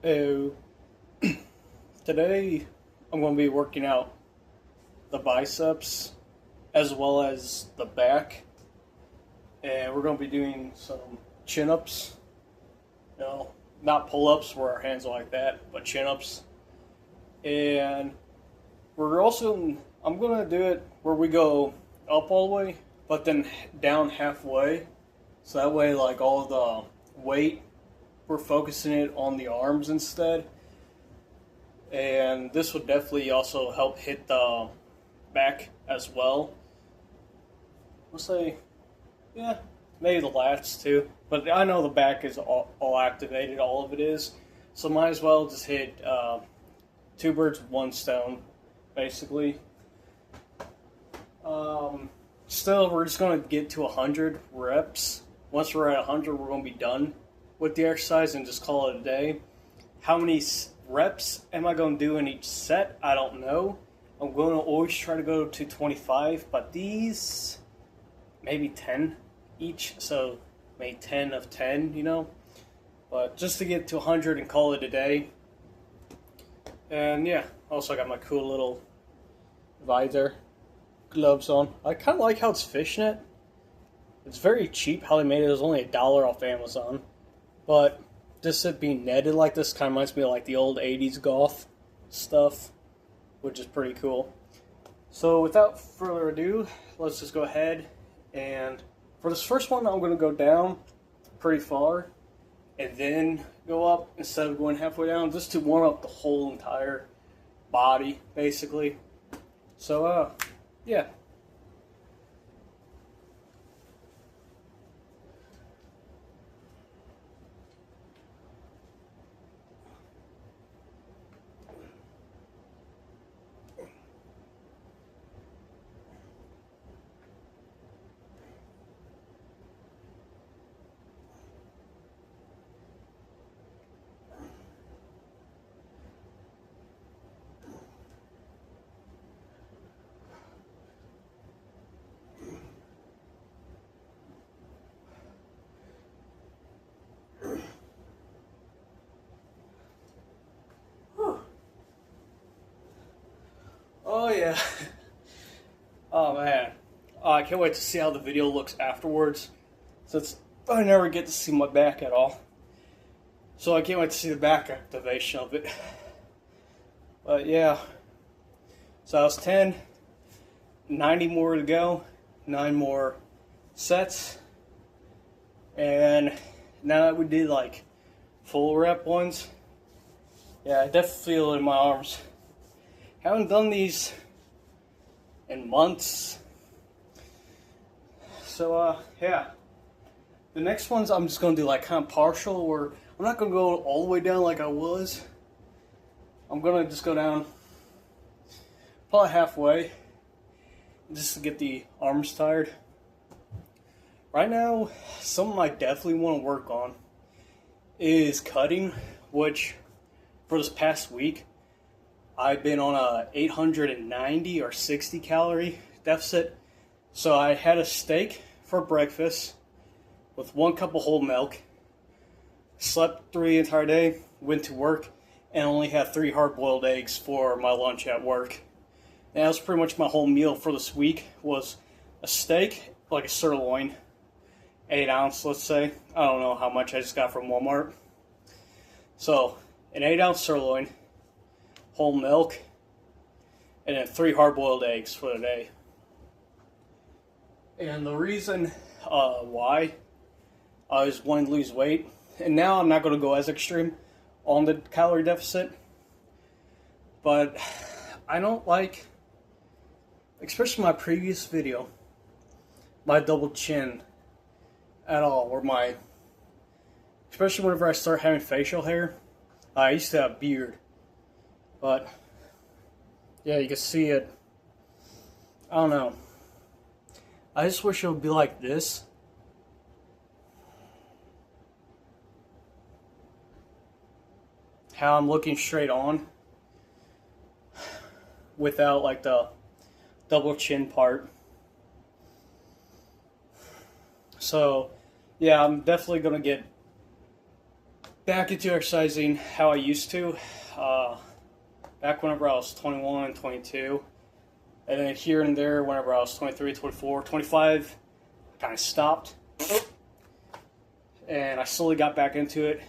Oh, today I'm going to be working out the biceps as well as the back, and we're going to be doing some chin ups. Not pull ups where our hands are like that, but chin ups. And I'm going to do it where we go up all the way, but then down halfway. So that way, like all the weight, we're focusing it on the arms instead. And this would definitely also help hit the back as well. We'll say, yeah, maybe the lats too. But I know the back is all activated, all of it is. So might as well just hit two birds with one stone, basically. Still, we're just going to get to 100 reps. Once we're at 100, we're going to be done with the exercise and just call it a day. How many reps am I going to do in each set? I don't know. I'm going to always try to go to 25, but these, maybe 10 each, so maybe 10 of 10, But just to get to 100 and call it a day. And yeah, also I got my cool little visor gloves on. I kind of like how it's fishnet. It's very cheap how they made it. It was only $1 off Amazon. But just it being netted like this kind of reminds me of like the old 80s golf stuff, which is pretty cool. So without further ado, let's just go ahead, and for this first one I'm going to go down pretty far and then go up instead of going halfway down, just to warm up the whole entire body basically. So yeah. Oh yeah. Oh man. I can't wait to see how the video looks afterwards, since I never get to see my back at all. So I can't wait to see the back activation of it. But yeah. So that was 10. 90 more to go. 9 more sets. And now that we did like full rep ones, yeah, I definitely feel it in my arms. Haven't done these in months. So yeah. The next ones I'm just gonna do like kind of partial, or I'm not gonna go all the way down like I was. I'm gonna just go down probably halfway, just to get the arms tired. Right now, something I definitely want to work on is cutting, which for this past week I've been on a 890 or 60 calorie deficit. So I had a steak for breakfast with 1 cup of whole milk, slept through the entire day, went to work, and only had 3 hard-boiled eggs for my lunch at work. And that was pretty much my whole meal for this week, was a steak, like a sirloin, 8 ounce, let's say. I don't know how much I just got from Walmart. So, an 8 ounce sirloin, whole milk, and then 3 hard-boiled eggs for the day. And the reason why I was wanting to lose weight, and now I'm not going to go as extreme on the calorie deficit, but I don't like, especially my previous video, my double chin at all, or especially whenever I start having facial hair. I used to have a beard, but yeah, you can see it. I don't know. I just wish it would be like this. How I'm looking straight on, without like the double chin part. So yeah, I'm definitely gonna get back into exercising how I used to. Uh, Back whenever I was 21, 22. And then here and there whenever I was 23, 24, 25, I kind of stopped. And I slowly got back into it.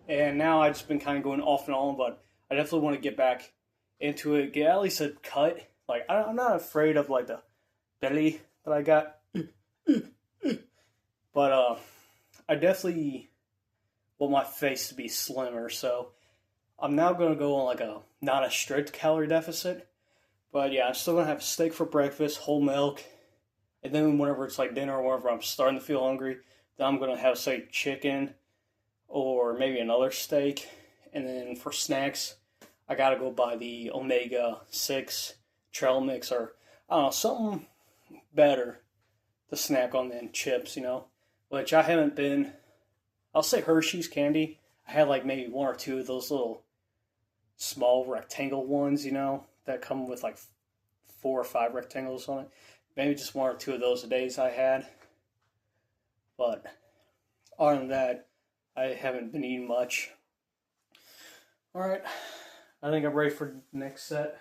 And now I've just been kind of going off and on, but I definitely want to get back into it. Get at least a cut. Like, I'm not afraid of, like, the belly that I got. But I definitely want my face to be slimmer, so I'm now going to go on, like, not a strict calorie deficit. But yeah, I'm still going to have steak for breakfast, whole milk, and then whenever it's like dinner or whenever I'm starting to feel hungry, then I'm going to have, say, chicken or maybe another steak. And then for snacks, I got to go buy the omega-6 trail mix or, I don't know, something better to snack on than chips, which I haven't been. I'll say Hershey's candy. I had like maybe one or two of those little small rectangle ones, that come with like 4 or 5 rectangles on it. Maybe just one or two of those a days I had. But other than that, I haven't been eating much. Alright, I think I'm ready for the next set.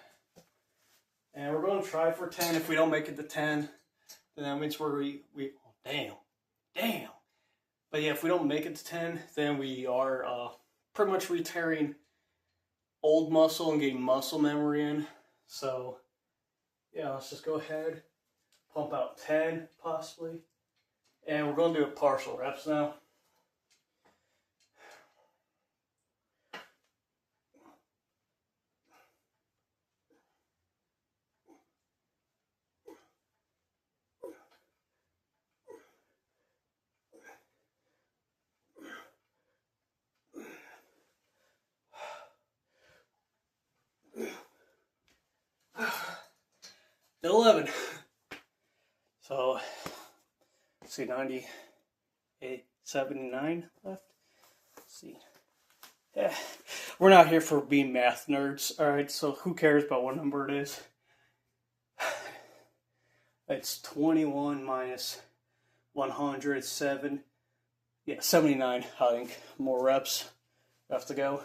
And we're going to try for 10. If we don't make it to 10, then that means damn. But yeah, if we don't make it to 10, then we are pretty much retiring old muscle and getting muscle memory in. So yeah, let's just go ahead, pump out 10 possibly. And we're going to do a partial reps now. At 11. So, let's see, 98, 79 left. Let's see. Yeah, we're not here for being math nerds. Alright, so who cares about what number it is? It's 21 minus 107. Yeah, 79, I think. More reps have to go.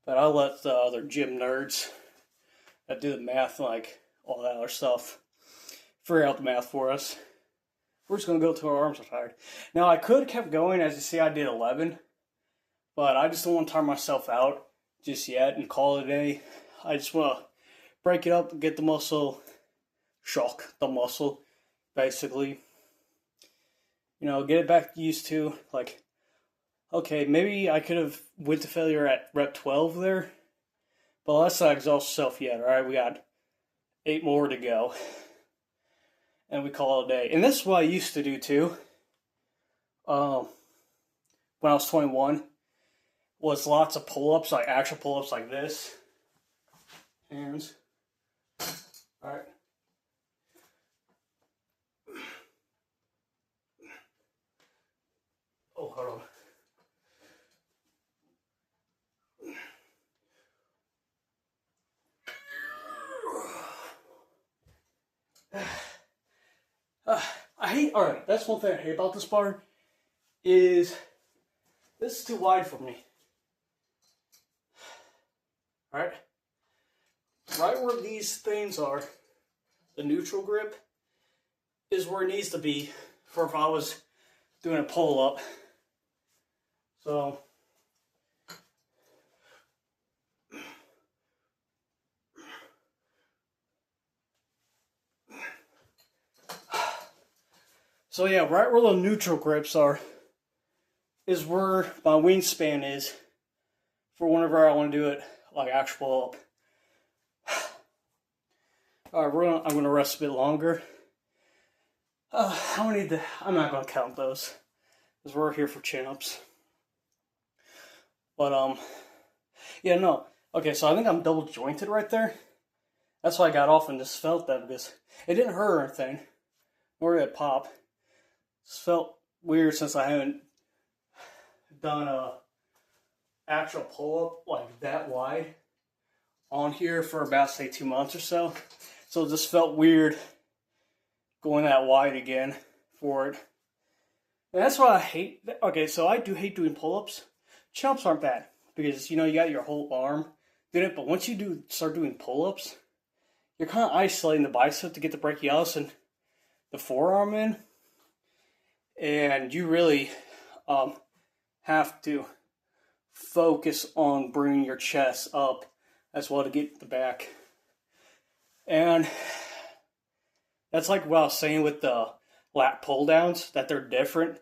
But I'll let the other gym nerds that do the math, like all that other stuff, figure out the math for us. We're just going to go till our arms are tired. Now, I could have kept going. As you see, I did 11. But I just don't want to tire myself out just yet and call it a day. I just want to break it up and get the muscle, shock the muscle, basically. Get it back used to, like, okay, maybe I could have went to failure at rep 12 there. But let's not exhaust yourself yet, alright? We got 8 more to go. And we call it a day. And this is what I used to do too. When I was 21. Was lots of pull-ups, like actual pull-ups like this. Hands. Alright. Oh, hold on. Alright, that's one thing I hate about this bar, is this is too wide for me. Alright? Right where these things are, the neutral grip, is where it needs to be for if I was doing a pull-up. So yeah, right where the neutral grips are is where my wingspan is for whenever I want to do it like actual up. Alright, I'm gonna rest a bit longer. I'm not gonna count those because we're here for chin-ups. But yeah, no. Okay, so I think I'm double jointed right there. That's why I got off and just felt that, because it didn't hurt or anything, nor did it pop. It felt weird since I haven't done a actual pull-up like that wide on here for about, say, 2 months or so. So it just felt weird going that wide again for it. And that's why I hate. Okay, so I do hate doing pull-ups. Chin-ups aren't bad because you know you got your whole arm doing it, but once you start doing pull-ups, you're kind of isolating the bicep to get the brachialis and the forearm in, and you really have to focus on bringing your chest up as well to get the back. And that's like what I was saying with the lat pull downs, that they're different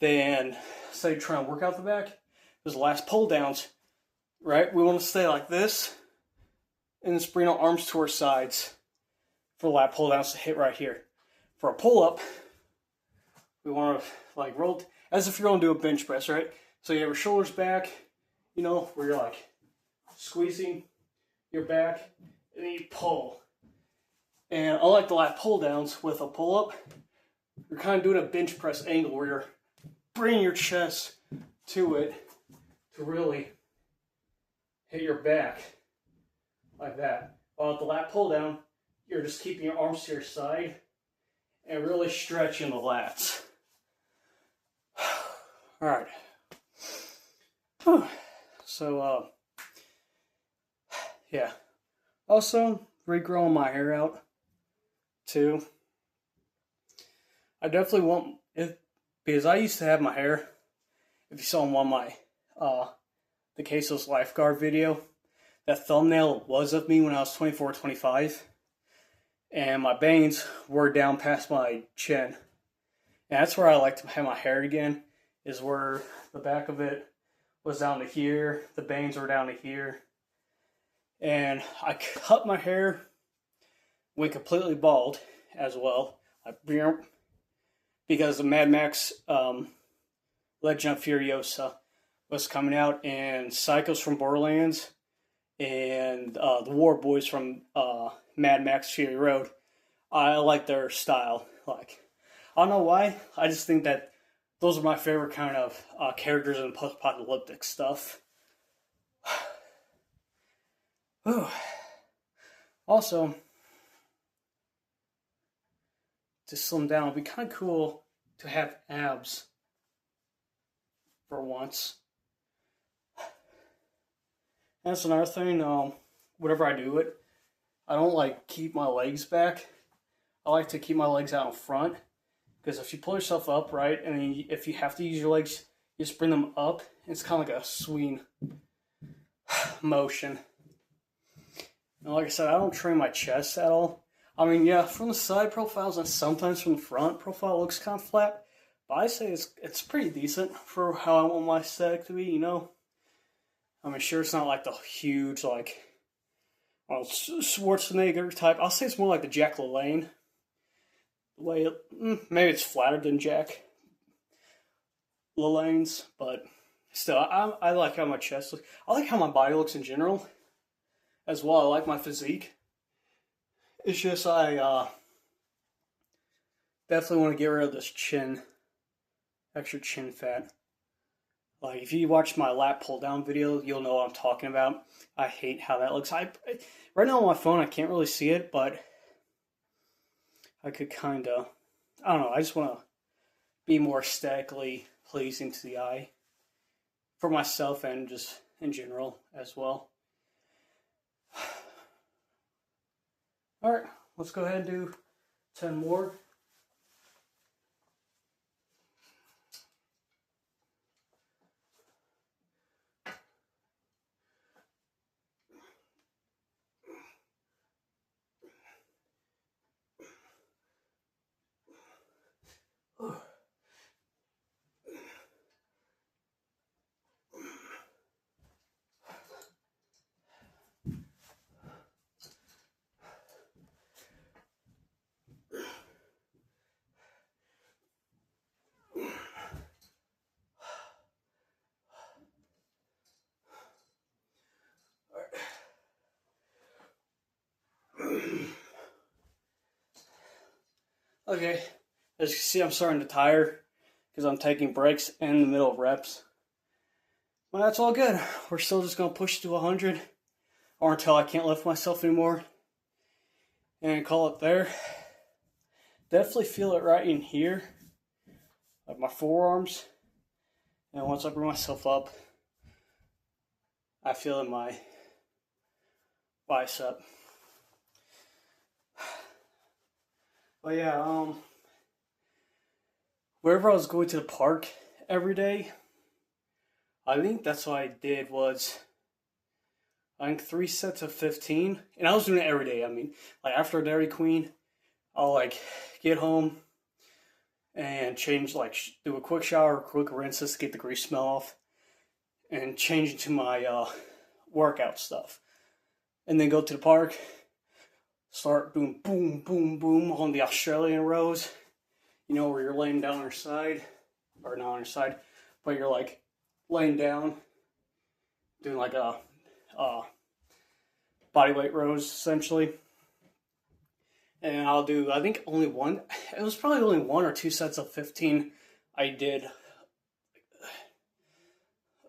than, say, trying to work out the back. Because the last pull downs, right, we want to stay like this and just bring our arms to our sides for lat pull downs to hit right here. For a pull up, we want to like roll as if you're going to do a bench press, right? So you have your shoulders back, you know, where you're like squeezing your back, and then you pull. And unlike the lat pull downs with a pull up, you're kind of doing a bench press angle where you're bringing your chest to it to really hit your back like that. While at the lat pull down, you're just keeping your arms to your side and really stretching the lats. All right. So, yeah. Also, regrowing my hair out, too. I definitely want it, because I used to have my hair, if you saw one of my, the Quesos Lifeguard video, that thumbnail was of me when I was 24, 25. And my bangs were down past my chin. And that's where I like to have my hair again, is where the back of it was down to here, the bangs were down to here. And I cut my hair, went completely bald as well. Because the Mad Max Legend of Furiosa was coming out, and Psychos from Borderlands, and the War Boys from Mad Max Fury Road. I like their style. Like, I don't know why. I just think that those are my favorite kind of characters in post-apocalyptic stuff. Also, to slim down, it'd be kind of cool to have abs for once. That's another thing. Whenever I do it, I don't like keep my legs back. I like to keep my legs out in front, because if you pull yourself up, right, and then if you have to use your legs, you just bring them up. It's kind of like a swing motion. And like I said, I don't train my chest at all. I mean, yeah, from the side profiles and sometimes from the front profile, it looks kind of flat. But I say it's pretty decent for how I want my aesthetic to be, you know? I mean, sure, it's not like the huge, like, Schwarzenegger type. I'll say it's more like the Jack LaLanne. The way maybe it's flatter than Jack LaLanne's, but still, I like how my chest looks. I like how my body looks in general as well. I like my physique. It's just I definitely want to get rid of this extra chin fat. Like, if you watch my lat pull down video, you'll know what I'm talking about. I hate how that looks. Right now on my phone, I can't really see it, but I could kind of, I don't know, I just want to be more aesthetically pleasing to the eye for myself and just in general as well. Alright, let's go ahead and do 10 more. Okay, as you can see, I'm starting to tire because I'm taking breaks in the middle of reps. But that's all good. We're still just going to push to 100 or until I can't lift myself anymore and call it there. Definitely feel it right in here. like my forearms. And once I bring myself up, I feel in my bicep. But yeah, wherever I was going to the park every day, I think that's what I did was, I think 3 sets of 15. And I was doing it every day. I mean, like after Dairy Queen, I'll like get home and change, like do a quick shower, quick rinses to get the grease smell off, and change into my workout stuff. And then go to the park, start doing boom, boom, boom on the Australian rows. You know, where you're laying down on your side, or not on your side, but you're like laying down, doing like a body weight rows essentially. And I'll do, I think only one, it was probably only 1 or 2 sets of 15 I did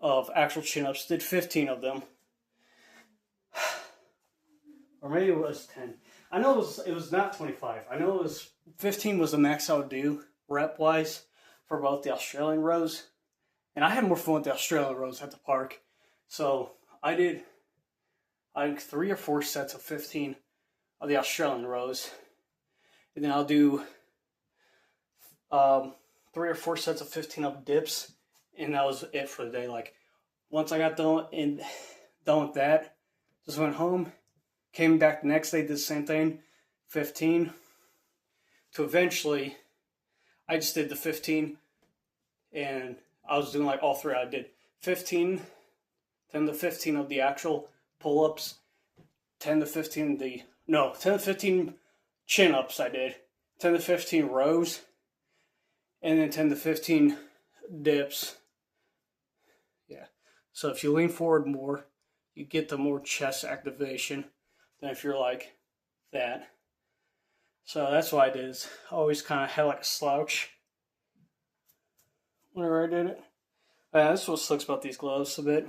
of actual chin-ups. Did 15 of them. Or maybe it was 10. I know it was not 25. I know it was 15 was the max I would do rep-wise for both the Australian rows. And I had more fun with the Australian rows at the park. So I did, I think 3 or 4 sets of 15 of the Australian rows. And then I'll do 3 or 4 sets of 15 of dips. And that was it for the day. Like, once I got done with that, just went home, came back the next day, did the same thing, 15. To eventually, I just did the 15, and I was doing like all 3. I did 15, 10 to 15 of the actual pull-ups, 10 to 15 10 to 15 chin-ups I did, 10 to 15 rows, and then 10 to 15 dips. Yeah. So if you lean forward more, you get the more chest activation than if you're like that. So that's what I did, is I always kind of had like a slouch whenever I did it. This is what sucks about these gloves a bit,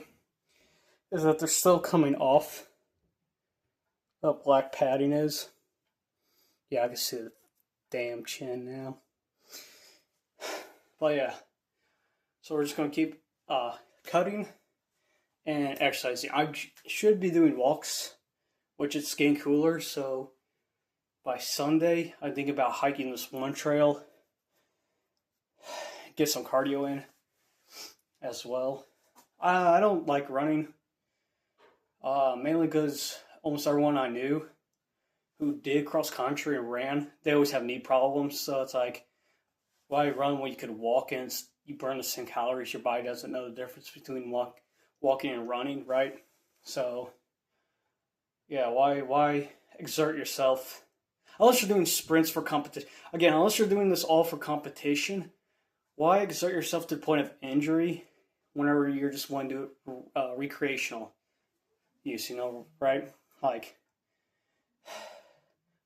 is that they're still coming off. That black padding is. Yeah, I can see the damn chin now. But yeah, so we're just going to keep cutting and exercising. I should be doing walks, which it's getting cooler, so by Sunday, I think about hiking this one trail, get some cardio in as well. I don't like running, mainly because almost everyone I knew who did cross country and ran, they always have knee problems. So it's like, why run when you could walk and you burn the same calories? Your body doesn't know the difference between walking and running, right? So yeah, why exert yourself? Unless you're doing sprints for competition. Again, unless you're doing this all for competition, why exert yourself to the point of injury whenever you're just wanting to do recreational use, you know, right? Like,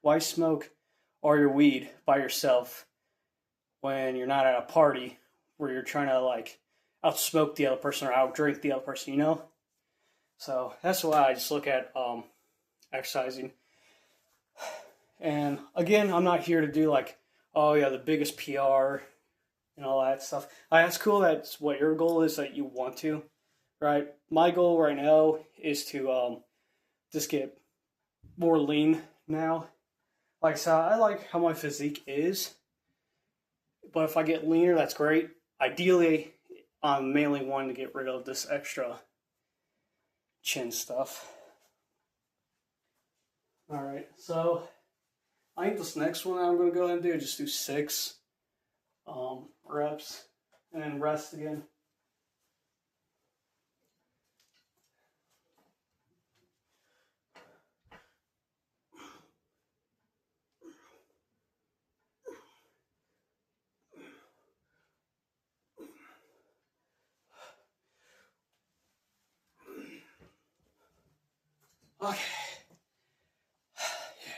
why smoke all your weed by yourself when you're not at a party where you're trying to like outsmoke the other person or outdrink the other person, you know? So that's why I just look at exercising. And again, I'm not here to do like, oh yeah, the biggest PR and all that stuff. It's cool that's what your goal is, that you want to, right? My goal right now is to just get more lean now. Like I said, I like how my physique is, but if I get leaner, that's great. Ideally, I'm mainly wanting to get rid of this extra chin stuff. Alright, so I think this next one I'm going to go ahead and do, just do 6 reps and then rest again. Okay. Yeah.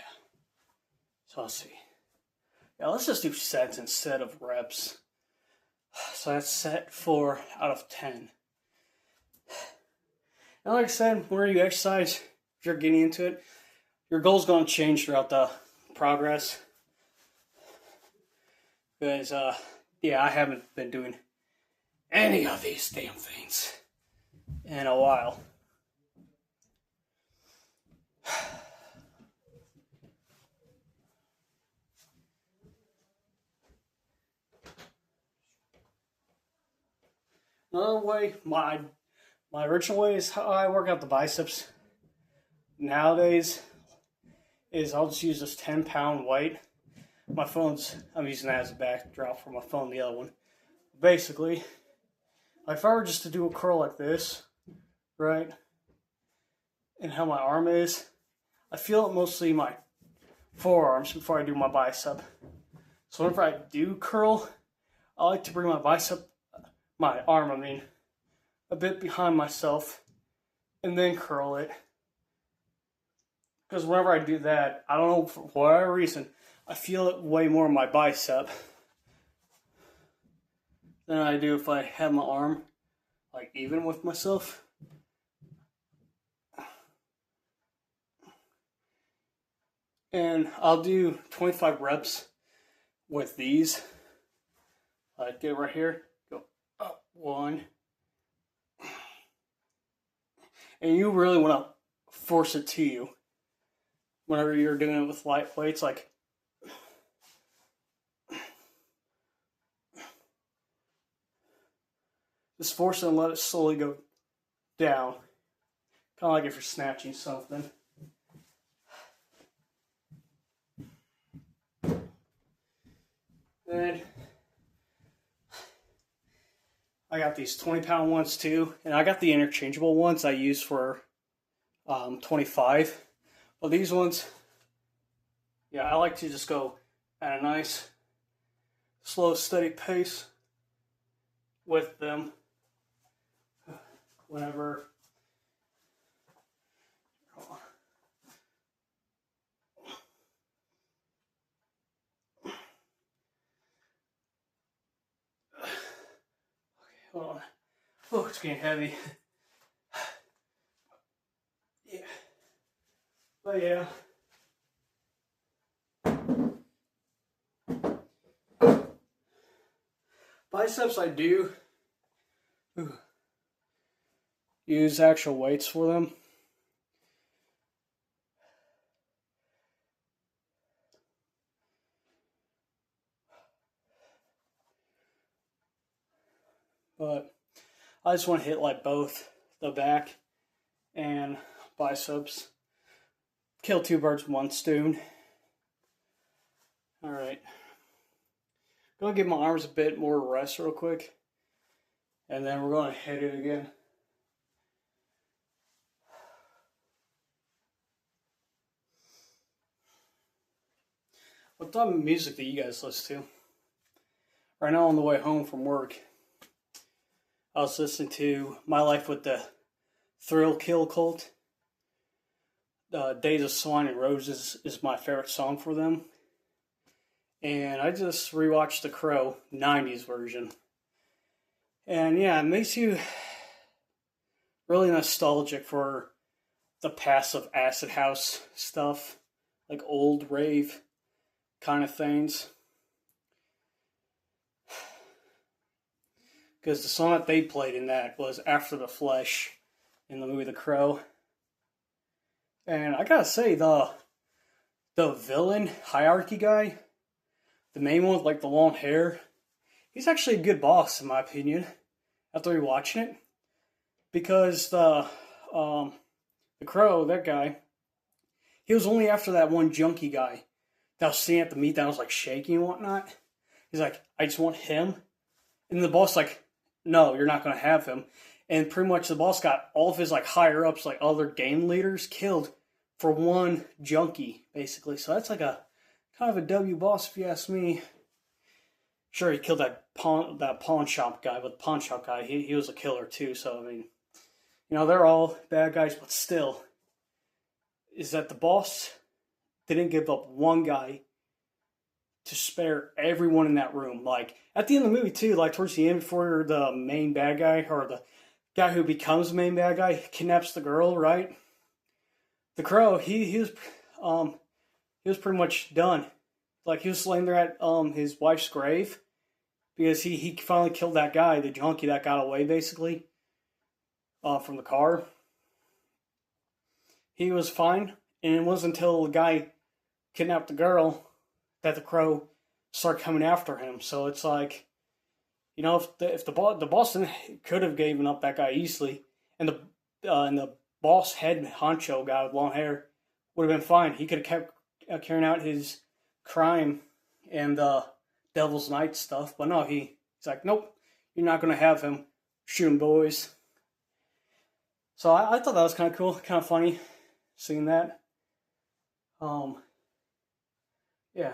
So let's see. Yeah, let's just do sets instead of reps. So that's set 4 out of 10. And like I said, whenever you exercise, if you're getting into it, your goal's going to change throughout the progress. Because yeah, I haven't been doing any of these damn things in a while. Another way, my original way is how I work out the biceps nowadays is I'll just use this 10-pound weight. My phone's, I'm using that as a backdrop for my phone, the other one. Basically, if I were just to do a curl like this, right, and how my arm is, I feel it mostly in my forearms before I do my bicep. So whenever I do curl, I like to bring my arm, a bit behind myself, and then curl it. Because whenever I do that, I don't know, for whatever reason, I feel it way more in my bicep than I do if I have my arm like even with myself. And I'll do 25 reps with these. I get right here, go up, 1. And you really want to force it to you whenever you're doing it with light weights, like just force it and let it slowly go down. Kind of like if you're snatching something. And I got these 20-pound ones too, and I got the interchangeable ones I use for 25. Well, these ones, yeah, I like to just go at a nice, slow, steady pace with them whenever. Hold on. Oh, it's getting heavy. Yeah. But yeah. Biceps, I do use actual weights for them. But I just want to hit like both the back and biceps. Kill 2 birds with 1 stone. Alright. Gonna give my arms a bit more rest real quick. And then we're gonna hit it again. What type of music do you guys listen to? Right now on the way home from work, I was listening to My Life with the Thrill Kill Cult. Days of Swine and Roses is my favorite song for them. And I just rewatched The Crow 90s version. And yeah, it makes you really nostalgic for the past of acid house stuff, like old rave kind of things. Because the song that they played in that was After the Flesh in the movie The Crow. And I gotta say, the villain hierarchy guy, the main one with like the long hair, he's actually a good boss in my opinion. After rewatching it, because the Crow, that guy, he was only after that one junkie guy that was sitting at the meet that was like shaking and whatnot. He's like, I just want him, and the boss like, no, you're not gonna have him. And pretty much the boss got all of his like higher ups, like other gang leaders, killed for one junkie, basically. So that's like a kind of a W boss, if you ask me. Sure, he killed that pawn shop guy, but the pawn shop guy, he was a killer too. So I mean, you know, they're all bad guys, but still, is that the boss didn't give up one guy to spare everyone in that room. Like at the end of the movie too, like towards the end, before the main bad guy or the guy who becomes the main bad guy kidnaps the girl, right? The Crow, he was pretty much done. Like he was laying there at his wife's grave, because he finally killed that guy, the junkie that got away basically from the car. He was fine, and it wasn't until the guy kidnapped the girl that the crow started coming after him. So it's like, you know, if the Boston could have given up that guy easily, and the boss head honcho guy with long hair would have been fine. He could have kept carrying out his crime and Devil's Night stuff, but no, he's like, nope, you're not gonna have him. Shoot him, boys. So I thought that was kind of cool, kind of funny, seeing that. Yeah,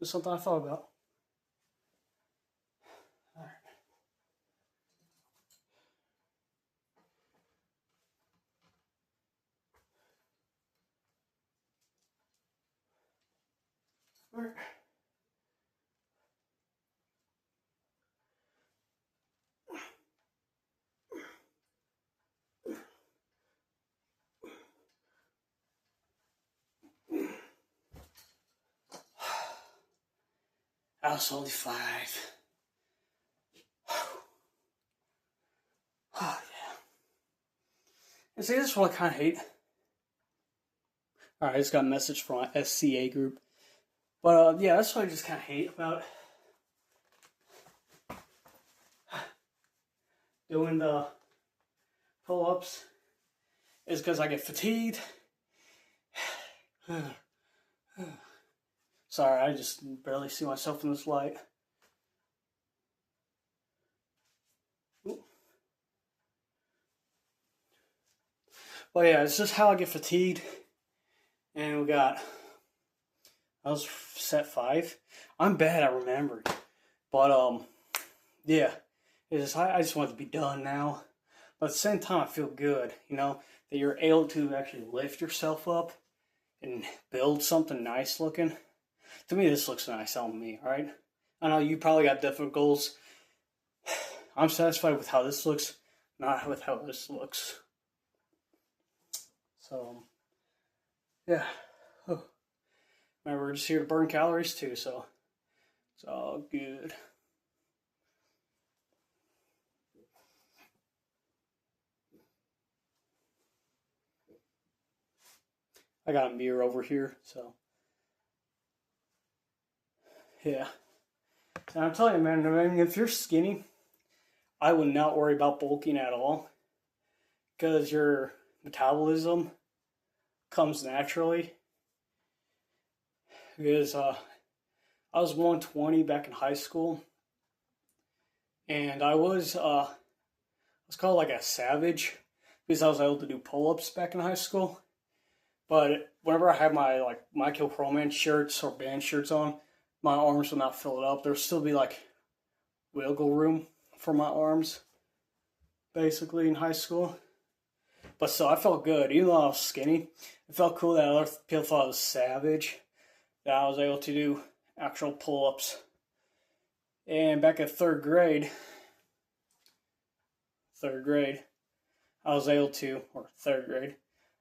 it's something I thought about. All right. All right. I was only 5. Oh, yeah. And see, this is what I kind of hate. Alright, I just got a message from my SCA group. But, yeah, that's what I just kind of hate about doing the pull-ups. Is because I get fatigued. Sorry, I just barely see myself in this light. Ooh. But yeah, it's just how I get fatigued. And we got, I was set 5. I'm bad at remembering. But, yeah. It's just, I just want it to be done now. But at the same time, I feel good, you know, that you're able to actually lift yourself up and build something nice looking. To me, this looks nice on me, alright? I know you probably got different goals. I'm satisfied with how this looks, not with how this looks. So, yeah. Oh. Remember, we're just here to burn calories too, so it's all good. I got a mirror over here, so yeah. And I'm telling you, man, I mean, if you're skinny, I would not worry about bulking at all, because your metabolism comes naturally. Because I was 120 back in high school, and I was called like a savage because I was able to do pull-ups back in high school. But whenever I had my like My Chemical Romance shirts or band shirts on, my arms would not fill it up. There would still be like wiggle room for my arms, basically, in high school. But so I felt good, even though I was skinny. It felt cool that other people thought I was savage, that I was able to do actual pull-ups. And back at third grade, I was able to, or third grade,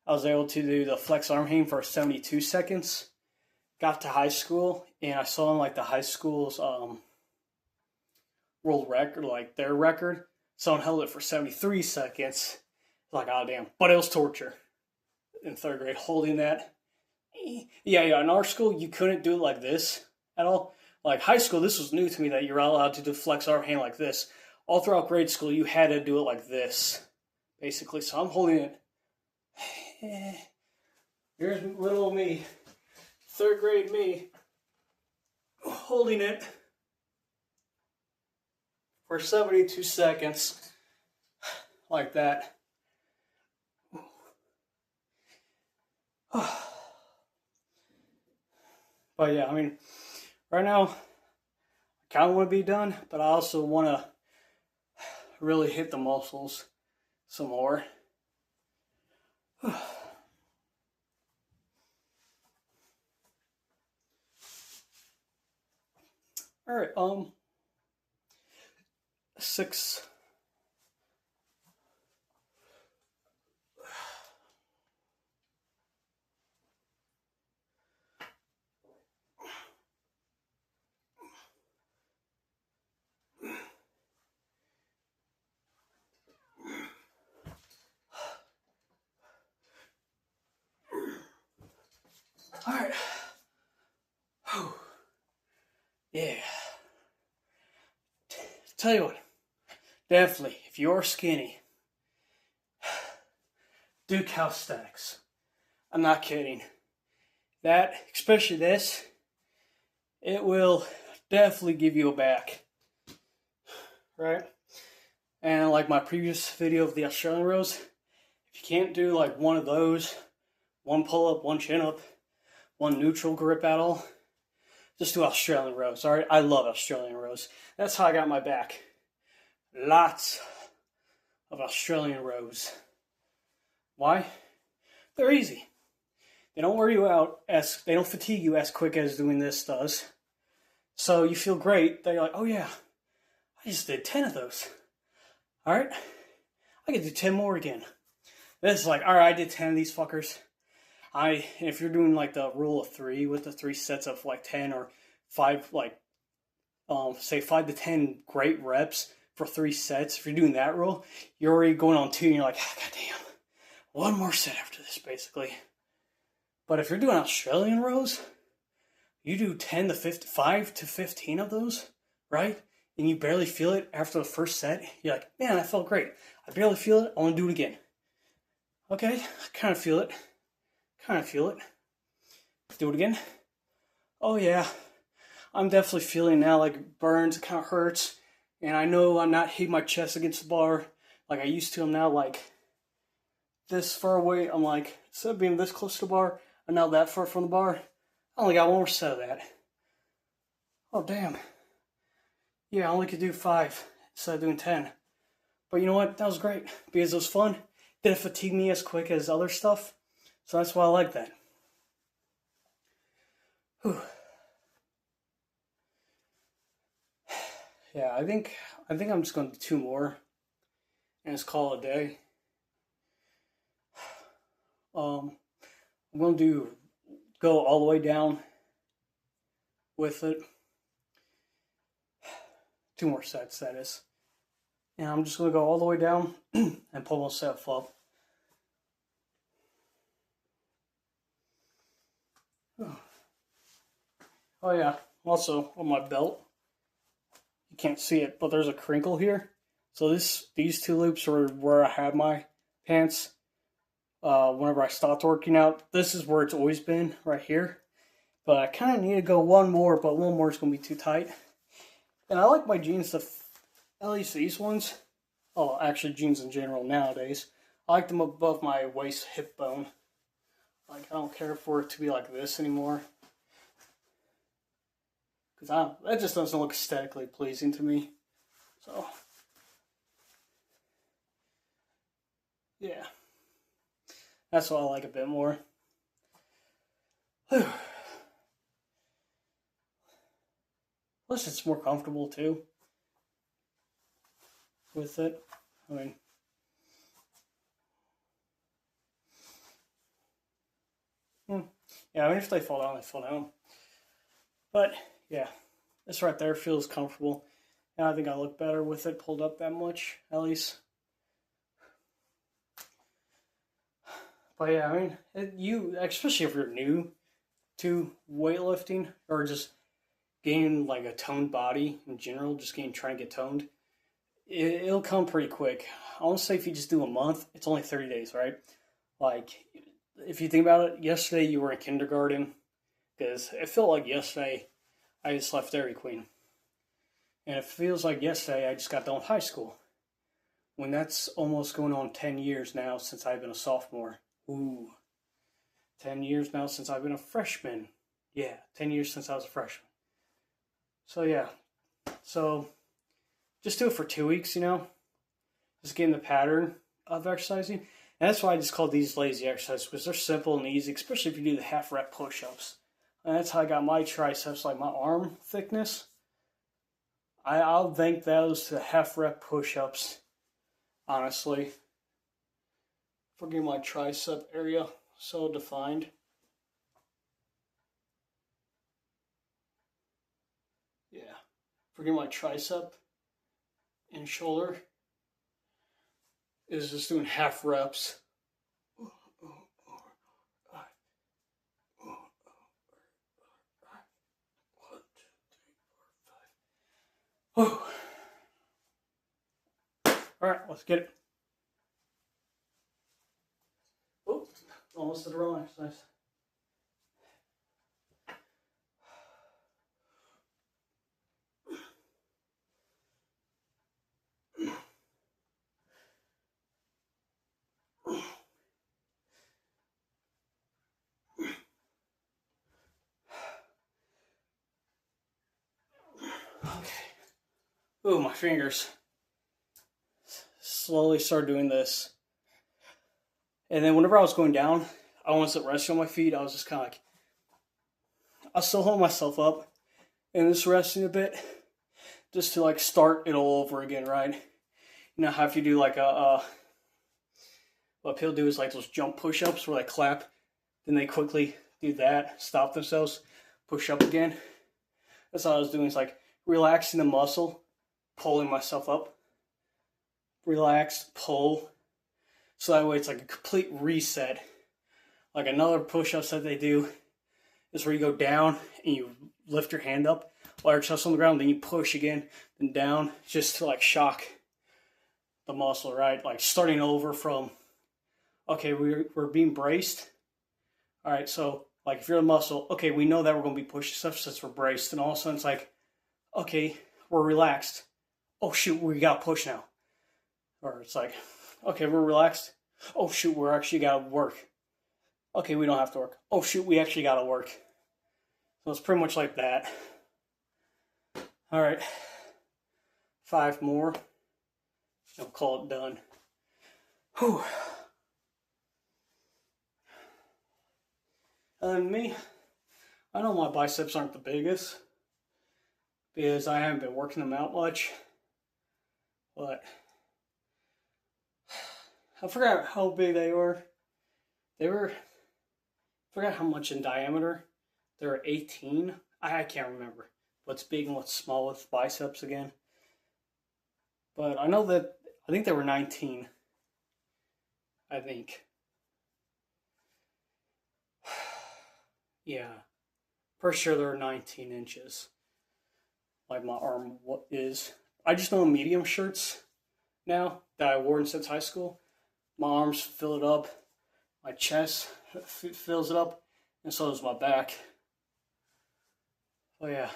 I was able to do the flex arm hang for 72 seconds. Got to high school, and I saw in like the high school's world record, like their record. Someone held it for 73 seconds. Like, oh damn. But it was torture in third grade, holding that. Yeah, in our school, you couldn't do it like this at all. Like high school, this was new to me that you're allowed to do flex arm hang like this. All throughout grade school, you had to do it like this, basically. So I'm holding it. Here's little me, third grade me, holding it for 72 seconds, like that. But yeah, I mean, right now, I kind of want to be done, but I also want to really hit the muscles some more. Alright, 6. tell you what, definitely, if you're skinny, do calisthenics. I'm not kidding. That, especially this, it will definitely give you a back. Right? And like my previous video of the Australian rows, if you can't do like one of those, one pull-up, one chin-up, one neutral grip at all, just do Australian rows, alright? I love Australian rows. That's how I got my back. Lots of Australian rows. Why? They're easy. They don't wear you out, they don't fatigue you as quick as doing this does. So you feel great that you're like, oh yeah, I just did 10 of those. Alright? I can do 10 more again. This is like, alright, I did 10 of these fuckers. If you're doing like the rule of 3 with the 3 sets of like 10 or 5, like, say 5 to 10 great reps for 3 sets, if you're doing that rule, you're already going on 2 and you're like, oh, god damn, one more set after this, basically. But if you're doing Australian rows, you do 10 to 5 to 15 of those, right? And you barely feel it after the first set. You're like, man, I felt great. I barely feel it. I want to do it again. Okay, I kind of feel it. Do it again. Oh yeah, I'm definitely feeling now like it burns. It kind of hurts. And I know I'm not hitting my chest against the bar like I used to. I'm now like this far away. I'm like, instead of being this close to the bar, I'm now that far from the bar. I only got one more set of that. Oh damn. Yeah, I only could do 5 instead of doing 10. But you know what? That was great because it was fun. Didn't fatigue me as quick as other stuff. So that's why I like that. Whew. Yeah, I think I'm just going to do 2 more and just call it a day. I'm going to go all the way down with it. 2 more sets, that is. And I'm just going to go all the way down and pull myself up. Oh yeah, also on my belt, you can't see it, but there's a crinkle here. So these 2 loops are where I had my pants whenever I stopped working out. This is where it's always been, right here. But I kind of need to go 1 more, but 1 more is going to be too tight. And I like my jeans, at least these ones. Oh, actually jeans in general nowadays. I like them above my waist hip bone. Like, I don't care for it to be like this anymore. Because that just doesn't look aesthetically pleasing to me. So, yeah. That's what I like a bit more. Whew. Plus, it's more comfortable too. With it. I mean, yeah, I mean, if they fall down, they fall down. But, yeah, this right there feels comfortable. And I think I look better with it pulled up that much, at least. But yeah, I mean, especially if you're new to weightlifting or just gaining like a toned body in general, just trying to get toned, it'll come pretty quick. I want to say if you just do a month, it's only 30 days, right? Like, if you think about it, yesterday you were in kindergarten, because it felt like yesterday I just left Dairy Queen. And it feels like yesterday I just got done with high school. When that's almost going on 10 years now since I've been a sophomore. Ooh. 10 years now since I've been a freshman. Yeah, 10 years since I was a freshman. So yeah. So, just do it for 2 weeks, you know? Just getting the pattern of exercising. And that's why I just call these lazy exercises, because they're simple and easy, especially if you do the half rep push-ups. And that's how I got my triceps, like my arm thickness. I'll thank those to half rep push-ups, honestly, for getting my tricep area so defined. Yeah, for getting my tricep and shoulder is just doing half reps. All right, let's get it. Oh, almost did the wrong exercise. Okay. Ooh, my fingers. Slowly start doing this. And then whenever I was going down, I wasn't resting on my feet. I was just kind of like, I still hold myself up and just resting a bit, just to like start it all over again, right? You know how if you do like what people do is like those jump push-ups where they clap, then they quickly do that, stop themselves, push up again. That's all I was doing. It's like relaxing the muscle, pulling myself up, relax, pull. So that way it's like a complete reset. Like another push-ups that they do is where you go down and you lift your hand up while your chest on the ground, then you push again, then down, just to like shock the muscle, right? Like starting over from, okay, we're being braced. All right, so like if you're a muscle, okay, we know that we're going to be pushing stuff since we're braced, and all of a sudden it's like, okay, we're relaxed. Oh shoot, we got to push now. Or it's like, okay, we're relaxed. Oh shoot, we're actually got to work. Okay, we don't have to work. Oh shoot, we actually got to work. So it's pretty much like that. All right, 5 more. I'll call it done. Whew. And me, I know my biceps aren't the biggest because I haven't been working them out much, but I forgot how big they were. I forgot how much in diameter. They were 18. I can't remember what's big and what's small with biceps again. But I know that, I think they were 19. I think. Yeah. For sure they're 19 inches. Like my arm is. I just know medium shirts now that I wore since high school. My arms fill it up. My chest fills it up. And so does my back. Oh yeah.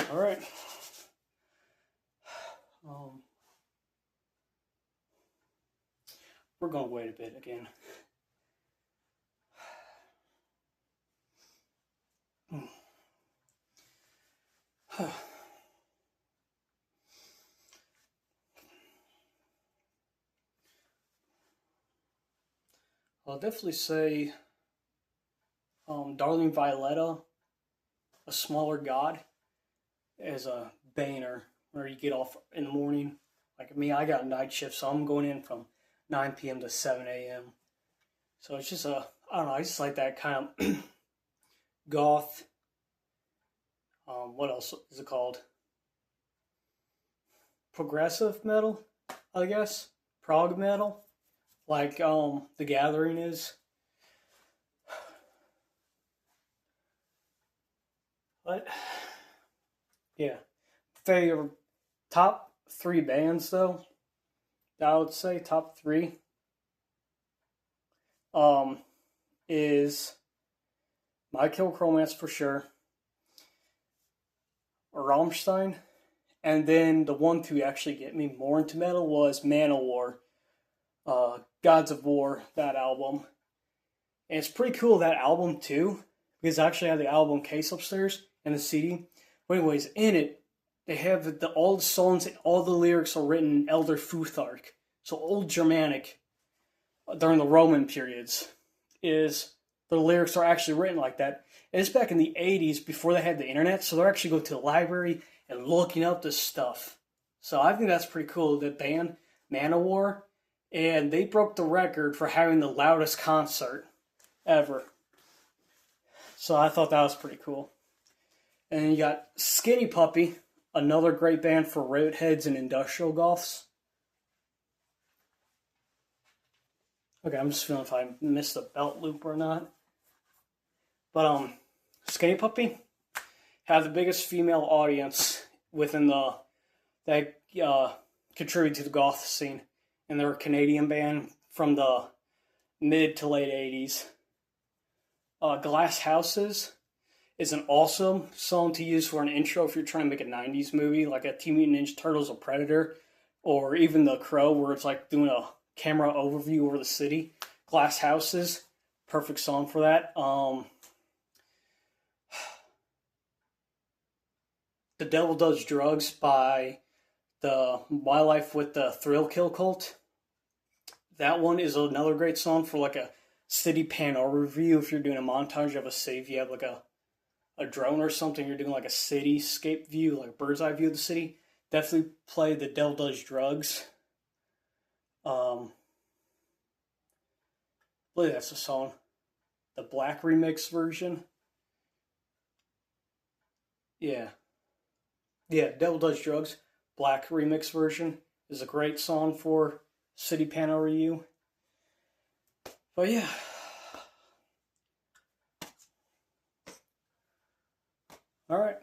Alright. We're going to wait a bit again. I'll definitely say Darling Violetta, A Smaller God, as a banner where you get off in the morning. Like me, I got night shift, so I'm going in from 9 p.m. to 7 a.m. So it's just I don't know, I just like that kind of goth, what else is it called? Progressive metal, I guess. Prog metal, like The Gathering is. But yeah, favorite top 3 bands though. I would say top 3 is My Chemical Romance for sure, Rammstein, and then the one to actually get me more into metal was Manowar, Gods of War, that album. And it's pretty cool, that album too, because I actually have the album case upstairs and the CD. But anyways, in it, they have all the songs and all the lyrics are written in Elder Futhark. So Old Germanic, during the Roman periods, is the lyrics are actually written like that. And it's back in the 80s before they had the internet, so they're actually going to the library and looking up this stuff. So I think that's pretty cool, the band Manowar. And they broke the record for having the loudest concert ever. So I thought that was pretty cool. And then you got Skinny Puppy, another great band for road heads and industrial goths. Okay, I'm just feeling if I missed a belt loop or not. But Skinny Puppy had the biggest female audience within the that contributed to the goth scene, and they're a Canadian band from the mid to late 80s. Glass Houses is an awesome song to use for an intro if you're trying to make a 90s movie, like a Teenage Mutant Ninja Turtles or Predator, or even The Crow, where it's like doing a camera overview over the city. Glass Houses, perfect song for that. The Devil Does Drugs by the Wildlife with the Thrill Kill Cult. That one is another great song for like a city panel review. If you're doing a montage of a city, you have like a drone or something, you're doing like a cityscape view, like a bird's eye view of the city. Definitely play The Devil Does Drugs. I believe that's the song. The black remix version. Yeah, Devil Does Drugs, black remix version is a great song for city panel review. But yeah. All right.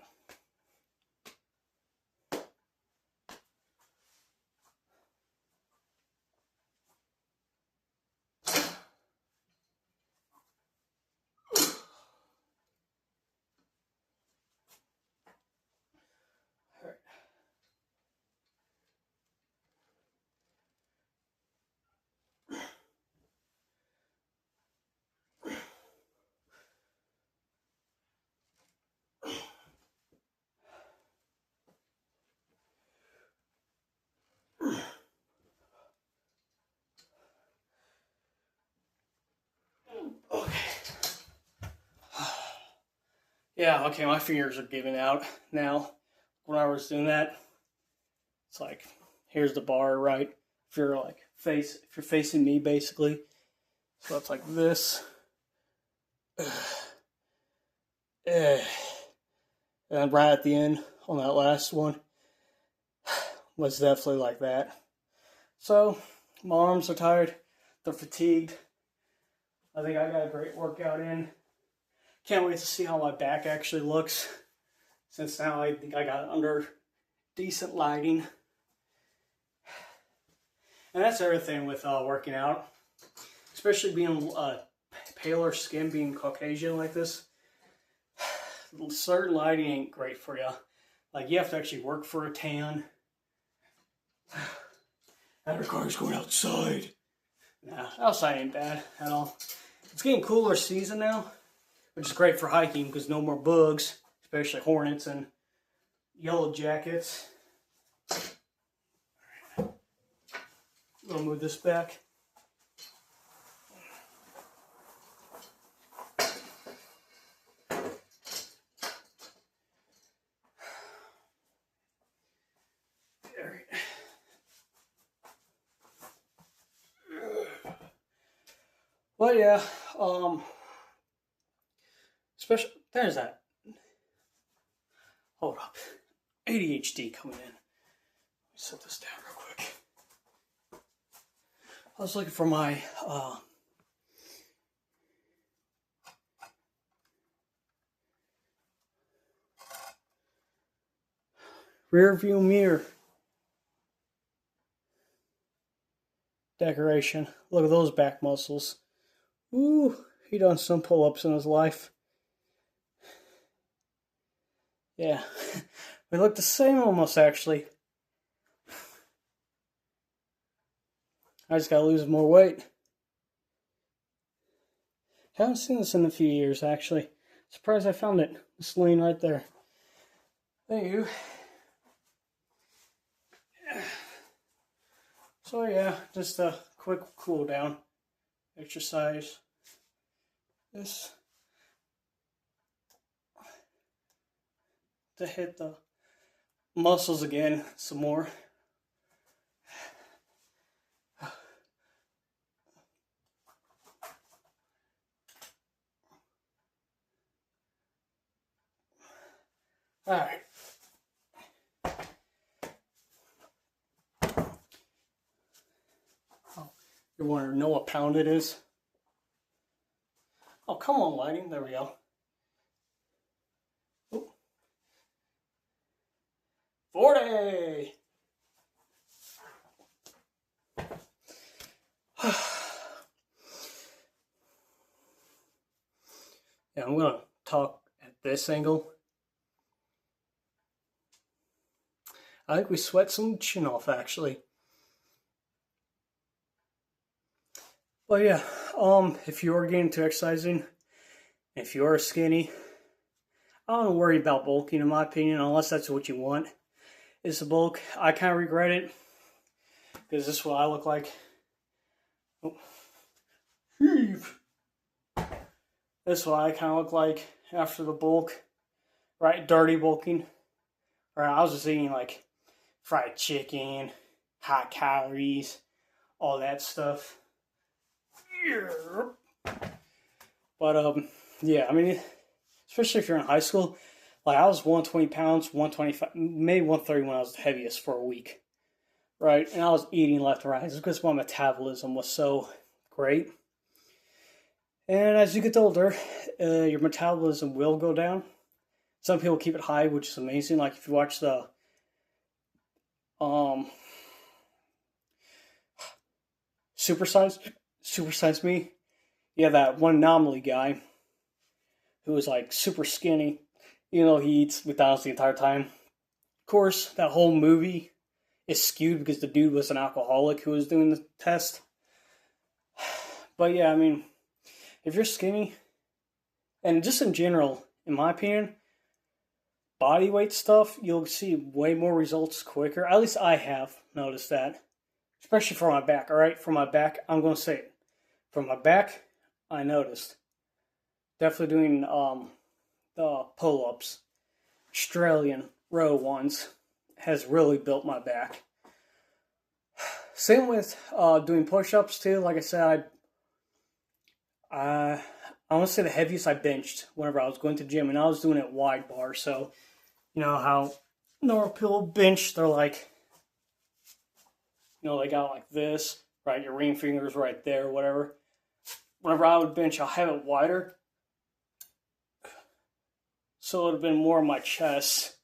Okay. Yeah, okay, my fingers are giving out now. When I was doing that, it's like, here's the bar, right? If you're facing me, basically. So it's like this. And right at the end, on that last one, was definitely like that. So, my arms are tired. They're fatigued. I think I got a great workout in. Can't wait to see how my back actually looks. Since now I think I got under decent lighting. And that's everything with working out. Especially being paler skin, being Caucasian like this. Certain lighting ain't great for you. Like, you have to actually work for a tan. That requires going outside. Nah, outside ain't bad at all. It's getting cooler season now, which is great for hiking because no more bugs, especially hornets and yellow jackets. I'm gonna move this back. Well, yeah, especially, there's that. Hold up. ADHD coming in. Let me set this down real quick. I was looking for my, rear view mirror decoration. Look at those back muscles. Ooh, he done some pull-ups in his life. Yeah, we look the same almost, actually. I just gotta lose more weight. Haven't seen this in a few years, actually. Surprised I found it. It's laying right there. Thank you. So yeah, just a quick cool down exercise. This to hit the muscles again some more. All right. Oh, you want to know what pound it is? Oh, come on, lighting. There we go. Ooh. 40. Yeah, I'm gonna talk at this angle. I think we sweat some chin off actually. But yeah, if you are getting into exercising, if you are skinny, I don't worry about bulking in my opinion, unless that's what you want. Is the bulk. I kind of regret it because this is what I look like. Oh. This is what I kind of look like after the bulk, right? Dirty bulking. Right? I was just eating like fried chicken, high calories, all that stuff. But yeah, I mean, especially if you're in high school, like I was 120 pounds, 125, maybe 130 when I was the heaviest for a week, right? And I was eating left and right. It's because my metabolism was so great. And as you get older, your metabolism will go down. Some people keep it high, which is amazing. Like if you watch the Super Size Me, yeah, that one anomaly guy who was like super skinny, even though he eats McDonald's the entire time. Of course, that whole movie is skewed because the dude was an alcoholic who was doing the test. But yeah, I mean, if you're skinny, and just in general, in my opinion, body weight stuff, you'll see way more results quicker. At least I have noticed that. Especially for my back, alright? For my back, I'm going to say it. For my back, I noticed. Definitely doing the pull-ups, Australian row ones, has really built my back. Same with doing push-ups too. Like I said, I want to say the heaviest I benched whenever I was going to the gym, and I was doing it wide bar. So, you know how normal people bench, they're like, you know, they got like this, right? Your ring finger's right there, whatever. Whenever I would bench, I'll have it wider. So it would have been more of my chest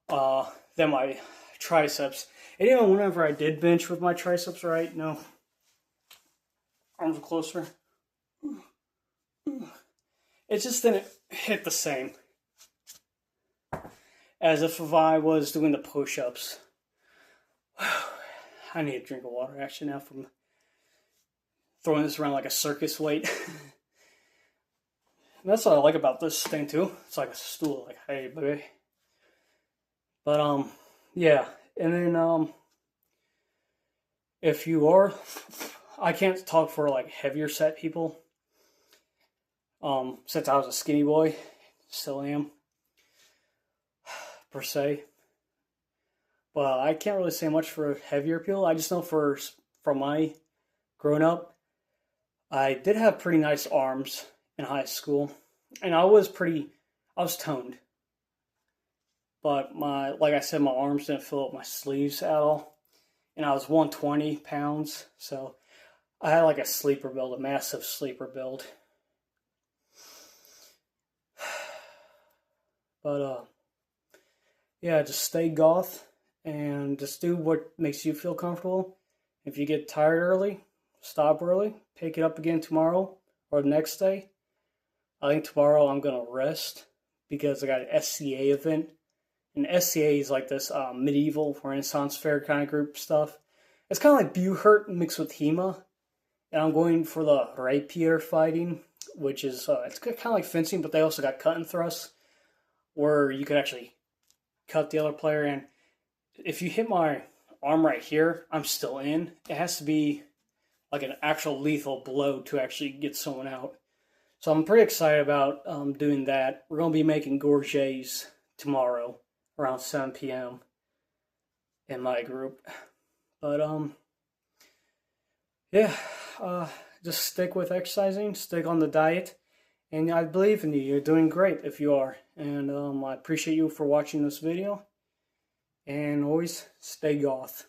than my triceps. And even whenever I did bench with my triceps, right? No. Arms are closer. It just didn't hit the same as if I was doing the push-ups. I need a drink of water actually now from throwing this around like a circus weight. That's what I like about this thing too. It's like a stool, like, hey, baby. But, yeah. And then, if you are, I can't talk for like heavier set people. Since I was a skinny boy, still am, per se. But I can't really say much for heavier people. I just know from my growing up, I did have pretty nice arms in high school, and I was toned. But like I said, my arms didn't fill up my sleeves at all, and I was 120 pounds, so I had like a sleeper build, a massive sleeper build. But yeah, just stay goth and just do what makes you feel comfortable. If you get tired early, stop early, pick it up again tomorrow or the next day. I think tomorrow I'm going to rest because I got an SCA event. And SCA is like this medieval Renaissance fair kind of group stuff. It's kind of like Buhurt mixed with HEMA. And I'm going for the rapier fighting, which is, it's kind of like fencing, but they also got cut and thrust, where you could actually cut the other player. And if you hit my arm right here, I'm still in. It has to be like an actual lethal blow to actually get someone out. So I'm pretty excited about doing that. We're going to be making gourgets tomorrow around 7 p.m. in my group. But, yeah, just stick with exercising, stick on the diet, and I believe in you. You're doing great if you are. And I appreciate you for watching this video. And always stay goth.